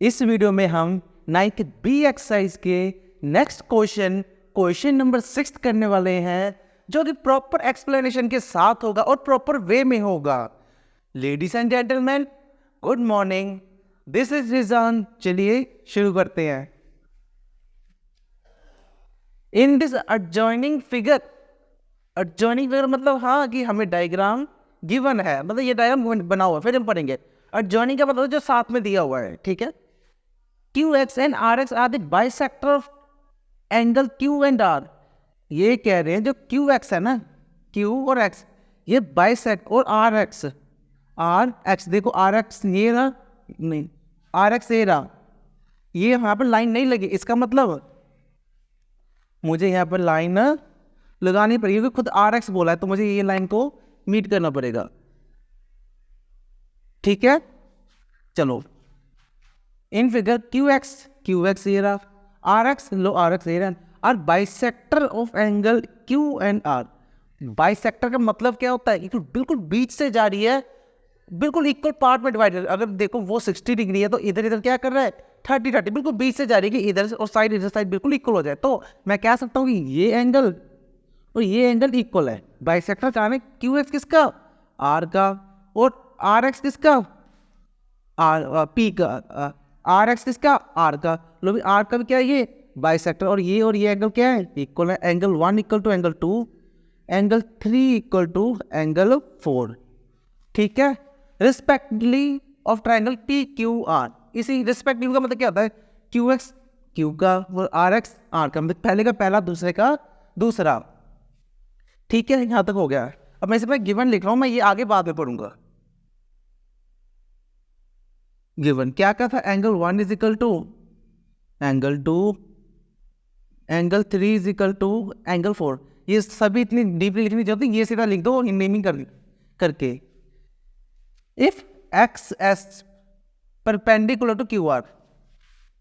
इस वीडियो में हम 9th बी एक्सरसाइज के नेक्स्ट क्वेश्चन नंबर 6 करने वाले हैं, जो कि प्रॉपर एक्सप्लेनेशन के साथ होगा और प्रॉपर वे में होगा। Ladies and gentleman, good morning, this is Rizan. चलिए शुरू करते हैं। इन दिस एडजॉइनिंग फिगर मतलब हाँ कि हमें डायग्राम गिवन है, मतलब ये डायग्राम बना हुआ है, फिर हम पढ़ेंगे। एडजॉइनिंग का मतलब जो साथ में दिया हुआ है, ठीक है। QX and RX are the bisector of angle Q and R। ये कह रहे हैं जो QX है ना, Q और X, ये बाइसेक्ट, और RX देखो, RX ये रहा, नहीं RX ये रहा, ये यहाँ पर लाइन नहीं लगी। इसका मतलब मुझे यहाँ पर लाइन लगानी पड़ेगी, क्योंकि खुद RX बोला है, तो मुझे ये लाइन को मीट करना पड़ेगा, ठीक है। चलो, इन फिगर QX ये रहा, RX ये रहा, और bisector of angle Q and R। Bisector का मतलब क्या होता है? कि बिल्कुल बीच से जा रही है, बिल्कुल इक्वल पार्ट में डिवाइड। अगर देखो वो 60 डिग्री है, तो इधर इधर क्या कर रहा है? 30, बिल्कुल बीच से जा रही है कि इधर से और साइड इधर साइड बिल्कुल इक्वल हो जाए। तो मैं कह सकता हूँ कि ये एंगल और ये एंगल इक्वल है। बाइसेक्टर का है QX किसका? R का, और RX किसका? P का। RX किसका? R का। लो भी R का भी क्या है? ये बाइसेक्टर। और ये एंगल क्या है? इक्वल है। Angle 1 equal to angle 2, angle 3 equal to angle 4, ठीक है। Respectively of triangle PQR। इसी रिस्पेक्टिव का मतलब क्या होता है? QX Q का, और RX R का, मतलब पहले का पहला, दूसरे का दूसरा, ठीक है। यहां तक हो गया। अब मैं इसमें गिवन लिख रहा हूं, मैं ये आगे बाद में पढ़ूंगा। गिवन क्या था? Angle 1 is equal to angle 2, angle 3 is equal to angle 4। ये सभी इतनी डीपली लिखनी जरूरत नहीं, ये सीधा लिख दो नेमिंग करके। If X S perpendicular to Q R,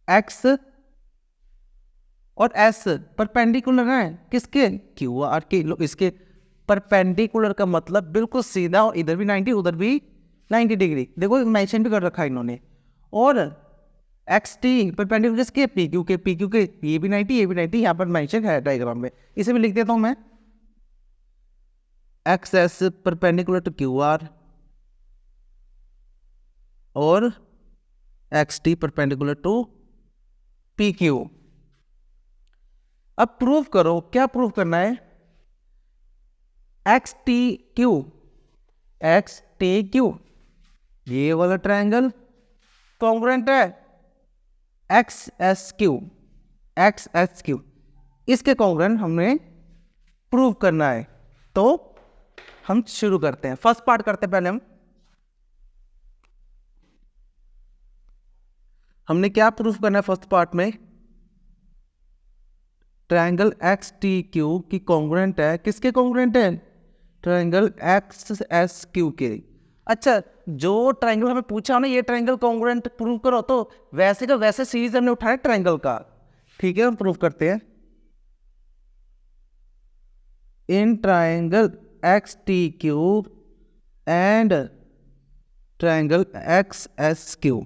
X और एस परपेंडिकुलर है किसके? क्यू आर के। इसके परपेंडिकुलर का मतलब बिल्कुल सीधा, और इधर भी 90 उधर भी 90 डिग्री। देखो मेंशन भी कर रखा है इन्होंने। और एक्स टी परपेंडिकुलर किसके? पी क्यू के। ये भी 90, ये भी 90, यहाँ पर मेंशन है डायग्राम में। इसे भी लिख देता हूं मैं। X S perpendicular to Q R और X T perpendicular to P Q. अब प्रूव करो, क्या प्रूव करना है? एक्स टी क्यू, ये वाला ट्रायंगल कॉन्ग्रुएंट है एक्स एस क्यू, इसके कॉन्ग्रुएंट हमने प्रूव करना है। तो हम शुरू करते हैं, फर्स्ट पार्ट करते हैं। पहले हमने क्या प्रूव करना है फर्स्ट पार्ट में? ट्रायंगल एक्स टी क्यू की कॉन्ग्रुएंट है, किसके कॉन्ग्रुएंट है? ट्रायंगल एक्स एस क्यू के। अच्छा, जो ट्रायंगल हमें पूछा ना, ये ट्रायंगल कॉन्ग्रुएंट प्रूव करो, तो वैसे का वैसे सीरीज हमने उठाया ट्रायंगल का, ठीक है। हम प्रूव करते हैं। In triangle x T Q and triangle x S Q,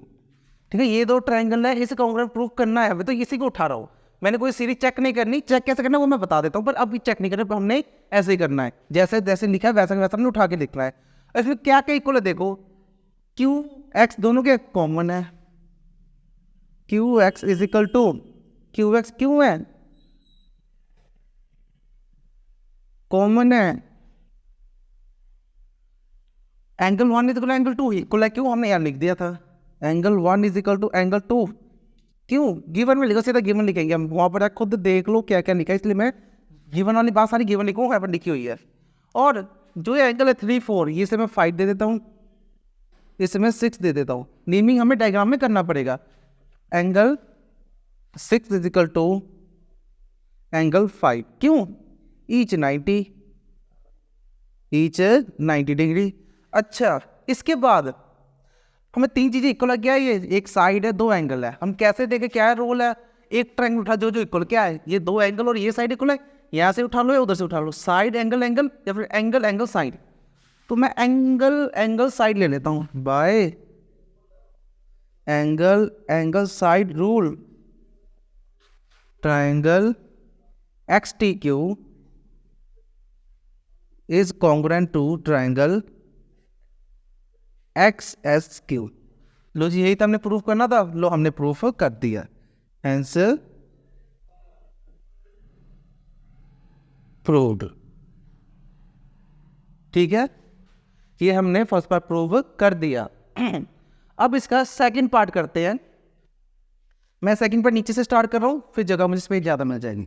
ठीक है। ये दो ट्रायंगल है, इसे कॉन्ग्रुएंट प्रूव करना है। अभी तो इसी को उठा रहा हूं मैंने, कोई सीरीज चेक नहीं करनी। चेक कैसे करना है वो मैं बता देता हूं, पर अभी चेक नहीं करना, हमने ऐसे ही करना है। जैसे जैसे लिखा है वैसा वैसा हमने उठा के लिखना है। इसमें क्या क्या इक्वल है? देखो, क्यू एक्स दोनों के कॉमन है। Q X is equal to Q X, Q है कॉमन है। Angle 1 is equal to angle 2 equal है, क्यों हमने यार लिख दिया था angle 1 is equal to angle 2। क्यों? गिवन में लिखा, सीधा गिवन लिखेंगे हम, वहां पर खुद देख लो क्या क्या लिखा है, इसलिए मैं गिवन वाली बात सारी गिवन लिखूंगा, यहाँ पर लिखी हुई है। और जो ये एंगल है 3 4, ये से मैं 5 दे देता हूँ, इसे मैं 6 दे देता हूँ। नेमिंग हमें डायग्राम में करना पड़ेगा। Angle 6 is equal to angle 5, क्यों? Each 90 degree. अच्छा, इसके बाद हमें 3 चीजें इक्वल लग गया। ये एक साइड है, 2 एंगल है। हम कैसे देखें क्या है रोल है? एक ट्रायंगल उठा जो इक्वल, क्या है? ये 2 एंगल और ये साइड इक्वल है। यहां से उठा लो या उधर से उठा लो, साइड एंगल या फिर एंगल साइड। तो मैं एंगल साइड ले लेता हूं by angle side rule, triangle X T Q is congruent to triangle X S Q. लो जी, यही तो हमने प्रूफ करना था, लो हमने प्रूफ कर दिया, आंसर प्रूव्ड। ठीक है, ये हमने फर्स्ट पार्ट प्रूव कर दिया। अब इसका सेकंड पार्ट करते हैं। मैं सेकंड पार्ट नीचे से स्टार्ट कर रहा हूं, फिर जगह मुझे स्पेस ज्यादा मिल जाएगी।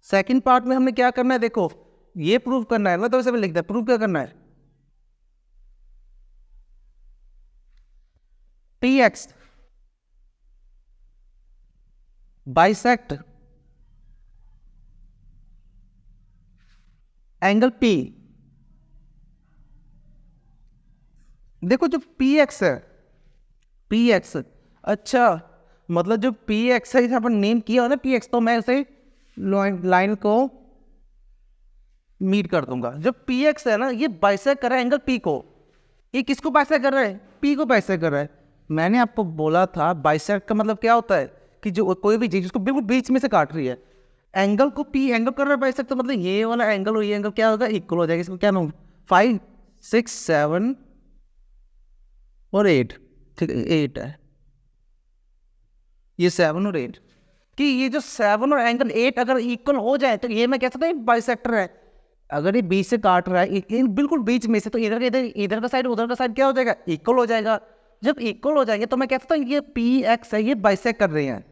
सेकंड पार्ट में हमने क्या करना है, देखो ये प्रूव करना है ना, तो वैसे लिख दिया, प्रूव क्या करना है, P x bisect angle P. देखो जो पी एक्स है, पी एक्स, अच्छा मतलब जो पी एक्स है, पर नेम किया हो ना पी एक्स, तो मैं उसे लाइन को मीट कर दूंगा। जो पी एक्स है ना, ये बाइसेक्ट कर रहा है एंगल पी को। ये किसको बाइसेक्ट कर रहा है, पी को बाइसेक्ट कर रहा है। मैंने आपको बोला था बाइसेक्ट का मतलब क्या होता है, कि जो कोई भी चीज उसको बिल्कुल बीच में से काट रही है। एंगल को पी एंगल कर रहा है बाइसेक्ट, तो मतलब ये वाला एंगल और ये एंगल क्या होगा, इक्वल हो जाएगा। इसको क्या नाम, 5 6 7 और 8, ठीक है 8 है, ये 7 और 8, कि ये जो 7 और एंगल 8 अगर इक्वल हो जाए तो ये मैं कह सकता हूँ बाइसेक्टर है। अगर ये बीच से काट रहा है बिल्कुल बीच में से, तो इधर इधर इधर का साइड उधर का साइड क्या हो जाएगा, इक्वल हो जाएगा। जब इक्वल हो जाएंगे तो मैं कह सकता हूँ ये पी एक्स है, ये बाइसेक्ट कर रहे हैं।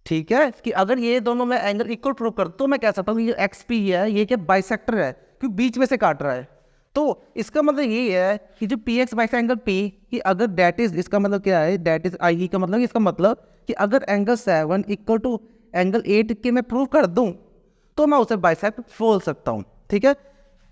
ठीक है, कि अगर ये दोनों में एंगल इक्वल प्रूव कर, तो मैं कह सकता हूँ ये एक्स पी है, ये क्या बाइसेक्टर है, क्योंकि बीच में से काट रहा है। तो इसका मतलब ये है कि जो P x bisect angle P, कि अगर डेट इज, इसका मतलब क्या है, डेट इज आई का मतलब, इसका मतलब कि अगर एंगल 7 इक्वल टू एंगल 8 के मैं प्रूव कर दूं, तो मैं उसे बाइसेक्ट बोल सकता हूं। ठीक है,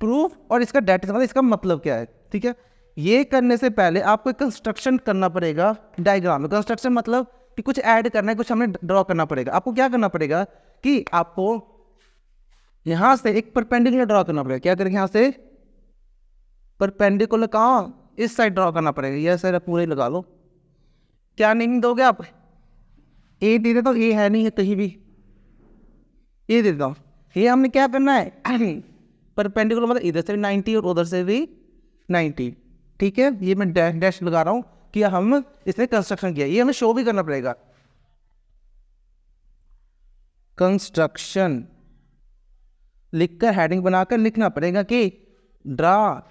प्रूफ और इसका डेट इज मतलब, इसका मतलब क्या है। ठीक है, ये करने से पहले आपको कंस्ट्रक्शन करना पड़ेगा डायग्राम में। कंस्ट्रक्शन मतलब कि कुछ ऐड करना है, कुछ हमें ड्रॉ करना पड़ेगा। आपको क्या करना पड़ेगा कि आपको यहां से एक परपेंडिकुलर ड्रॉ करना पड़ेगा। क्या करेंगे, यहां से परपेंडिकुलर कहाँ, इस साइड ड्रॉ करना पड़ेगा। यह साइड पूरे लगा लो। क्या नेमिंग दोगे आप, ए दे देता हूँ, ए है नहीं है कहीं भी, ए दे देता हूँ। ये हमने क्या करना है, परपेंडिकुलर मतलब इधर से भी 90 और उधर से भी 90। ठीक है, ये मैं डैश डैश लगा रहा हूँ कि हम इसने कंस्ट्रक्शन किया, ये हमें शो भी करना पड़ेगा। कंस्ट्रक्शन लिखकर हेडिंग बनाकर लिखना पड़ेगा कि draw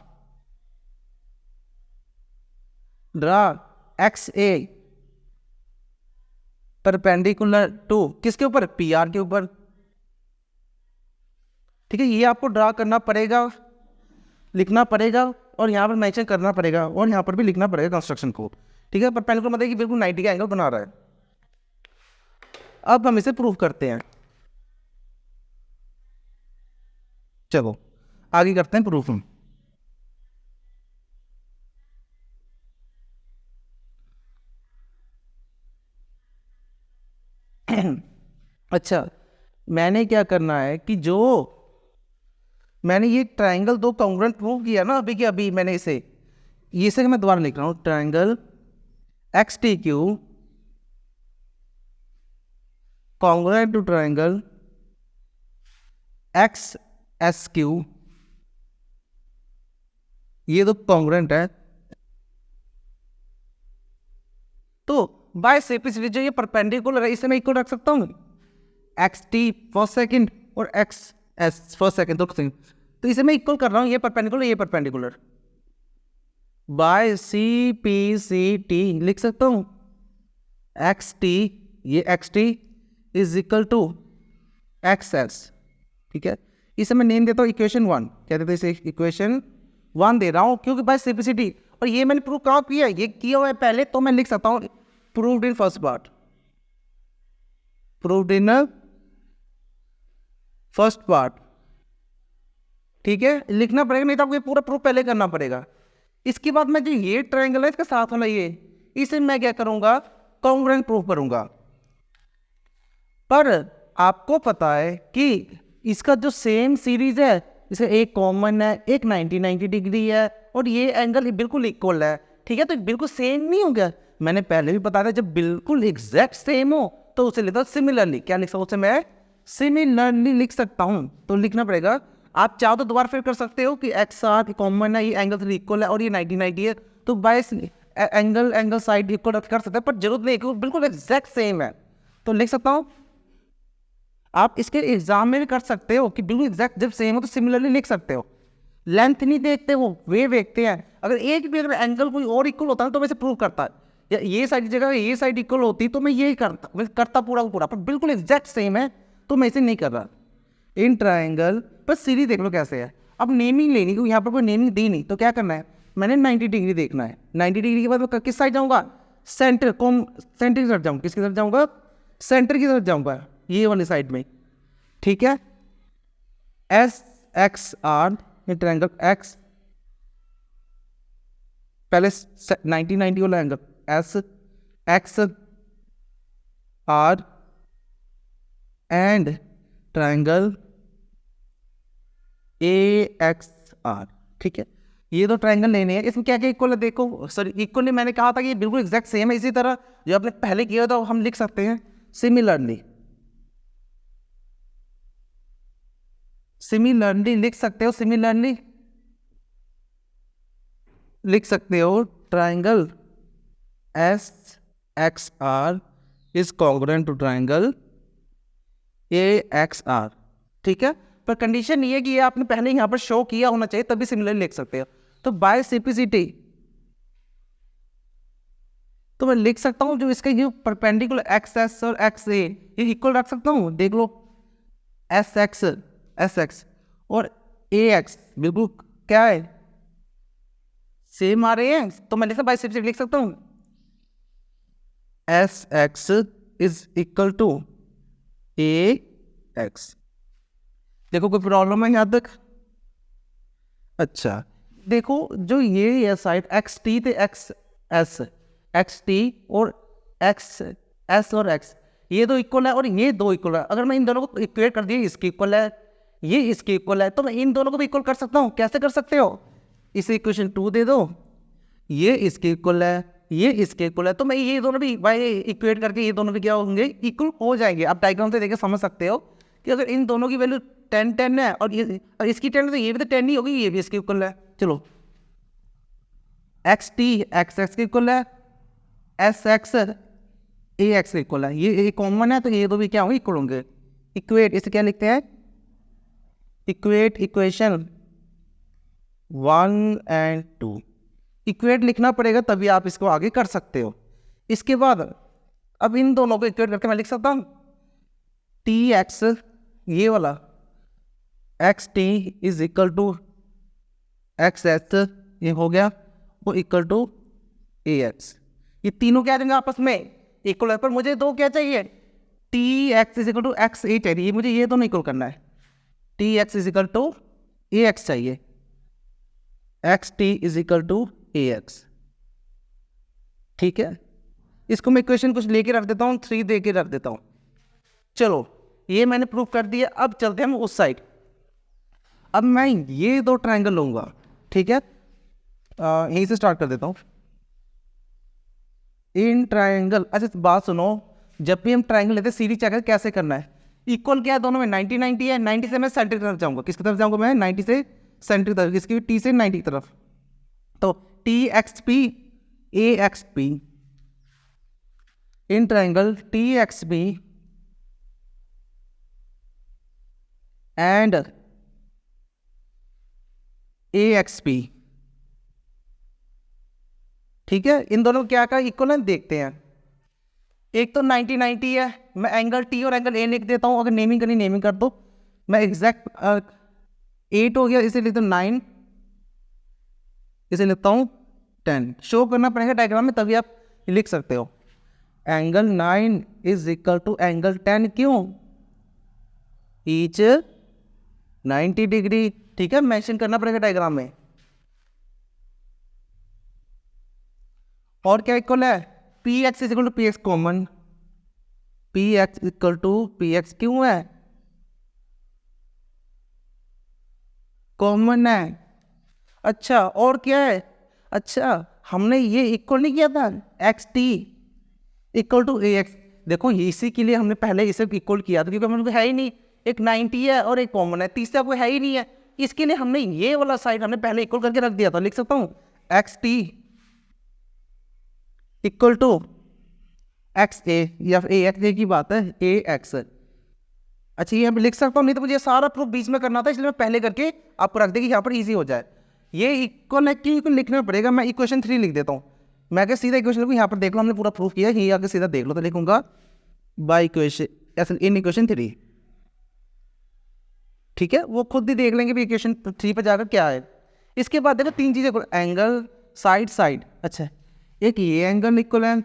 X A perpendicular to, किसके ऊपर, पी आर के ऊपर। ठीक है, ये आपको ड्रा करना पड़ेगा, लिखना पड़ेगा, और यहाँ पर मेंशन करना पड़ेगा, और यहाँ पर भी लिखना पड़ेगा कंस्ट्रक्शन को। ठीक है, परपेंडिकुलर मतलब कि बिल्कुल 90 का एंगल बना रहा है। अब हम इसे प्रूव करते हैं। चलो आगे करते हैं प्रूफ हम। अच्छा, मैंने क्या करना है कि जो मैंने ये ट्राइंगल दो कॉन्ग्रुएंट प्रूव किया ना अभी के अभी, मैंने इसे मैं दोबारा लिख रहा हूँ, triangle X T Q congruent to triangle X S Q, ये दो कॉन्ग्रुएंट है। तो बाय सिंपलिसिटी जो ये परपेंडिकुलर है, इसे मैं इक्वल रख सकता हूँ एक्स टी फर्स्ट सेकंड और एक्स एस फर्स्ट सेकंड, तो इसे मैं इक्वल कर रहा हूँ, ये परपेंडिकुलर ये perpendicular, by C P C T लिख सकता हूँ एक्स टी, ये X T is equal to X S. ठीक है, इसे मैं नेम देता हूँ इक्वेशन 1, क्या देते हैं इसे, इक्वेशन 1 दे रहा हूँ, क्योंकि बाय सिंपलिसिटी। और ये मैंने प्रूव कहाँ किया है, ये किया हुआ है पहले, तो मैं लिख सकता हूँ proved in first part, proved in first part. ठीक है, लिखना पड़ेगा, नहीं तो आपको ये पूरा प्रूफ पहले करना पड़ेगा। इसके बाद मैं जो ये ट्रायंगल है इसके साथ वाला ये, इसे मैं क्या करूंगा, कॉन्ग्रुएंट प्रूफ करूंगा। पर आपको पता है कि इसका जो सेम सीरीज है, इसे एक कॉमन है, एक 90 डिग्री है, और ये एंगल बिल्कुल इक्वल है, ठीक है, तो बिल्कुल सेम नहीं हो गया। मैंने पहले भी बताया था जब बिल्कुल एग्जैक्ट सेम हो तो उसे लेता हूँ सिमिलरली। क्या लिख सकता हूँ उसे मैं? सिमिलरली लिख सकता हूँ। तो लिखना पड़ेगा, आप चाहो तो दोबारा फिर कर सकते हो कि एक्स आर कॉमन है, ये एंगल 3 इक्वल है और ये 90 है, तो बाय एंगल साइड इक्वल कर सकते हैं, पर जरूरत नहीं कि बिल्कुल एग्जैक्ट सेम है। तो लिख सकता हूँ, आप इसके एग्जाम में भी कर सकते हो कि बिल्कुल एग्जैक्ट जब सेम हो तो सिमिलरली लिख सकते हो। लेंथ नहीं देखते वो, वे देखते हैं। अगर एक भी अगर एंगल कोई और इक्वल होता है तो वैसे प्रूव करता है, या ये साइड की जगह ये साइड इक्वल होती तो मैं यही करता, मैं करता पूरा का पूरा, पर बिल्कुल एग्जैक्ट सेम है तो मैं इसे नहीं कर रहा। इन ट्राइंगल पर सीरीज देख लो कैसे है। अब नेमिंग लेनी, क्योंकि यहाँ पर कोई नेमिंग दी नहीं, तो क्या करना है, मैंने 90 डिग्री देखना है। 90 डिग्री के बाद मैं किस साइड जाऊँगा? सेंटर सेंटर की तरफ जाऊँगा। किसकी तरफ जाऊँगा? सेंटर की तरफ जाऊँगा, ये वाली साइड में। ठीक है, एस एक्स आर ये ट्रायंगल एक्स, पहले 90 वाला angle S X R and triangle A X R. ठीक है, ये तो ट्रायंगल लेने हैं, इसमें क्या क्या इक्वल है देखो। सॉरी, इक्वली मैंने कहा था कि ये बिल्कुल एग्जैक्ट सेम है। इसी तरह जो आपने पहले किया था हम लिख सकते हैं सिमिलरली। सिमिलरली लिख सकते हो, सिमिलरली लिख सकते हो triangle S X R is congruent to triangle A X R. ठीक है, पर कंडीशन ये है कि ये आपने पहले यहाँ पर शो किया होना चाहिए, तभी सिमिलरली लिख सकते हो। तो बाय सिंपलिसिटी तो मैं लिख सकता हूँ जो इसका ये परपेंडिकुलर एक्स एस और एक्स ए ये इक्वल रख सकता हूँ। देख लो, एस एक्स और ए एक्स बिल्कुल क्या है, सेम आ रहे हैं, तो मैं बाय सिंपलिसिटी लिख सकता हूँ S X is equal to A X. देखो कोई प्रॉब्लम है यहाँ तक? अच्छा, देखो जो ये है साइड एक्स टी थे एक्स टी और एक्स एस और एक्स, ये दो इक्वल है और ये दो इक्वल है। अगर मैं इन दोनों को इक्वेट कर दिया, इसकी इक्वल है, ये इसकी इक्वल है, तो मैं इन दोनों को भी इक्वल कर सकता हूँ। कैसे कर सकते हो? इसे इक्वेशन 2 दे दो, ये इसके इक्वल है, ये इसके इक्वल है, तो मैं ये दोनों भी बाय इक्वेट करके ये दोनों भी क्या होंगे, इक्वल हो जाएंगे। आप डायग्राम से देख के समझ सकते हो कि अगर इन दोनों की वैल्यू 10 है और इसकी 10 है, तो ये भी तो 10 ही होगी, ये भी इसके इक्वल है। चलो, एक्स टी एक्स एक्स के इक्वल है, एस एक्स ए एक्स के इक्वल है, ये कॉमन है, तो ये दो भी क्या होंगे, इक्वल होंगे। इक्वेट, इसे क्या लिखते हैं? इक्वेट इक्वेशन 1 और 2। इक्वेट लिखना पड़ेगा तभी आप इसको आगे कर सकते हो। इसके बाद अब इन दोनों को इक्वेट करके मैं लिख सकता हूँ टी एक्स, ये वाला X T is equal to X S, ये हो गया, वो इक्वल टू ए एक्स। ये तीनों क्या देंगे आपस में इक्वल है, पर मुझे दो क्या चाहिए, T X is equal to X A चाहिए, मुझे ये दोनों इक्वल करना है। T X is equal to A X चाहिए, X T is equal to A X. ठीक है, इसको मैं इक्वेशन कुछ लेके रख देता हूँ, 3 दे के रख देता हूँ। चलो, ये मैंने प्रूव कर दिया। अब चलते हैं हम उस साइड। अब मैं ये दो ट्रायंगल लूंगा। ठीक है, यहीं से स्टार्ट कर देता हूँ। इन ट्रायंगल, अच्छा बात सुनो, जब भी हम ट्रायंगल लेते हैं सीरीज चेक कैसे करना है, इक्वल क्या है दोनों में, 90 90 है, 90 से मैं सेंटर की तरफ जाऊंगा। किसकी तरफ जाऊंगा मैं? 90 से सेंटर की तरफ, किसकी? टी से 90 की तरफ। तो T x P A x P, in triangle T x P and A x P. ठीक है, इन दोनों को क्या का इक्वल है देखते हैं। एक तो 90 90 है, मैं एंगल टी और एंगल ए लिख देता हूँ। अगर नेमिंग करनी नेमिंग कर दो, मैं एग्जैक्ट 8 हो गया, इसे लिखता हूँ 9, इसे लिखता हूँ 10। शो करना पड़ेगा डायग्राम में तभी आप लिख सकते हो। Angle 9 is equal to angle 10, क्यों? Each 90 degree. ठीक है, मेंशन करना पड़ेगा डायग्राम में। और क्या इक्वल है? P X is equal to P X common, P X equal to P X क्यों है? कॉमन है। अच्छा, और क्या है? अच्छा हमने ये इक्वल नहीं किया था X T equal to A X. देखो इसी के लिए हमने पहले इसे इक्वल किया था, क्योंकि हमें है ही नहीं, एक 90 है और एक कॉमन है, तीसरा कोई है ही नहीं है। इसके लिए हमने ये वाला साइड हमने पहले इक्वल करके रख दिया था। लिख सकता हूँ X T equal to X A, या ए एक्स ए की बात है, ए एक्स। अच्छा ये मैं लिख सकता हूँ, नहीं तो मुझे सारा प्रूफ बीच में करना था, इसलिए मैं पहले करके आपको रख दे कि यहाँ पर इजी हो जाए। ये इक्वल है क्यों लिखना पड़ेगा, मैं इक्वेशन 3 लिख देता हूँ। मैं अगर सीधा इक्वेशन लिखूँ, यहाँ पर देख लो हमने पूरा प्रूफ किया, ये आगे सीधा देख लो, तो लिखूंगा बाई इक्वेशन इन इक्वेशन 3। ठीक है, वो खुद ही देख लेंगे भी इक्वेशन 3 पर जाकर क्या है। इसके बाद देखो 3 चीज़ें, एंगल साइड साइड। अच्छा एक ये एंगल इक्वल है,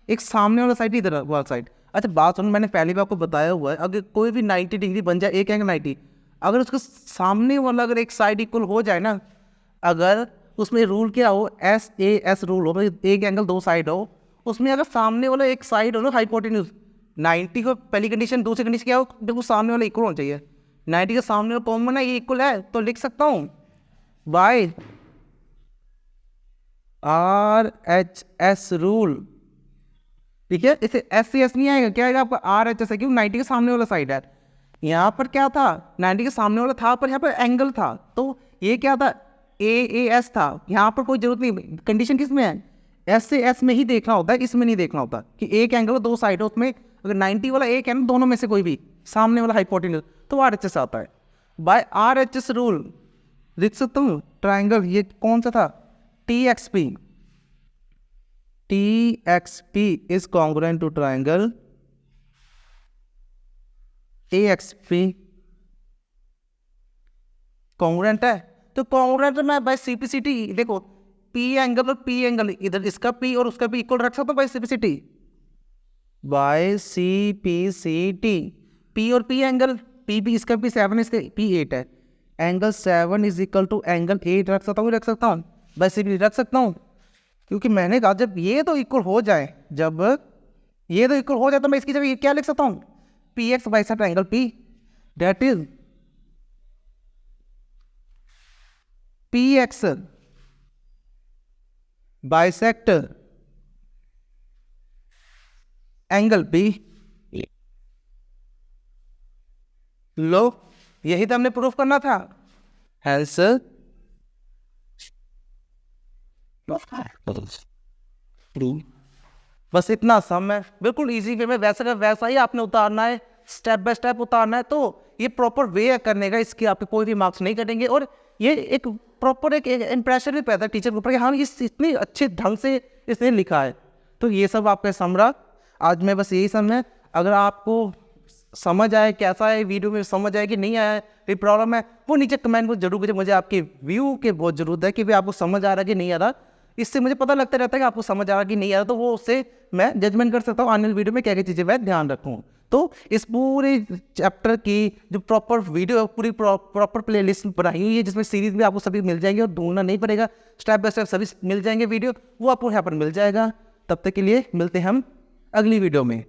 एक सामने वाला साइड इधर वाला साइड। अच्छा बात सुनो, मैंने पहले भी आपको बताया हुआ है, अगर कोई भी 90 डिग्री बन जाए, एक एंगल 90, अगर उसके सामने वाला अगर एक साइड इक्वल हो जाए ना, अगर उसमें रूल क्या हो, SAS रूल हो, एक एंगल 2 साइड हो, उसमें अगर सामने वाला एक साइड हो ना हाइपोटेन्यूज 90 को, पहली कंडीशन, दूसरी कंडीशन क्या हो, देखो सामने वाला इक्वल होना चाहिए। 90 के सामने वाला कॉमन है, ये इक्वल है, तो लिख सकता हूँ बाय RHS रूल। ठीक है, इसे SCS नहीं आएगा, क्या आएगा आपका RHS है, क्यों 90 के सामने वाला साइड है। यहाँ पर क्या था, 90 के सामने वाला था, पर यहाँ पर एंगल था, तो ये क्या था, AAS था। यहाँ पर कोई जरूरत नहीं, कंडीशन किस में है, SAS में ही देखना होता है, इसमें नहीं देखना होता कि एक एंगल 2 साइड है, उसमें अगर 90 वाला एक है ना, दोनों में से कोई भी सामने वाला हाइपोटेन्यूज, तो RHS आता है। बाय RHS रूल लिख सकता हूँ ट्राइंगल, ये कौन सा था, TXP is congruent to triangle AXP। Congruent है, तो कॉन्ग्रुएंट मैं बाय CPCT, देखो P एंगल और P एंगल, इधर इसका P और उसका P इक्वल रख सकता हूँ by CPCT, by CPCT। P और P एंगल, P इसका P 7 इसका P 8 है, angle 7 is equal to angle 8 रख सकता हूँ बाय CPCT रख सकता हूँ, क्योंकि मैंने कहा जब ये तो इक्वल हो जाए, जब ये तो इक्वल हो जाए, तो मैं इसकी जगह क्या लिख सकता हूँ, PX bisect angle P, that is PX bisect angle P। लो यही तो हमने प्रूफ करना था, हेल्स बस इतना सम है, बिल्कुल इजी वे में, वैसा का वैसा ही आपने उतारना है, स्टेप बाय स्टेप उतारना है। तो ये प्रॉपर वे है करने का, इसके आपके कोई भी मार्क्स नहीं कटेंगे, और ये एक प्रॉपर एक इंप्रेशन भी पैदा टीचर के ऊपर कि हाँ इस इतने अच्छे ढंग से इसने लिखा है। तो ये सब आपका समझा, आज मैं बस यही समझ है। अगर आपको समझ आए, कैसा है वीडियो में, समझ आए कि नहीं आया, कोई प्रॉब्लम है, वो नीचे कमेंट में जरूर मुझे आपके व्यू के बहुत जरूरत है कि भाई आपको समझ आ रहा है कि नहीं आ रहा। इससे मुझे पता लगता रहता है कि आपको समझ आ रहा कि नहीं आ रहा, तो वो उससे मैं जजमेंट कर सकता हूँ आने वाली वीडियो में क्या क्या चीज़ें मैं ध्यान रखूँ। तो इस पूरे चैप्टर की जो प्रॉपर वीडियो, पूरी प्रॉपर प्लेलिस्ट बनाई हुई है, जिसमें सीरीज में आपको सभी मिल जाएंगे और ढूंढना नहीं पड़ेगा, स्टेप बाय स्टेप सभी मिल जाएंगे वीडियो, वो आपको यहाँ पर मिल जाएगा। तब तक के लिए मिलते हैं हम अगली वीडियो में।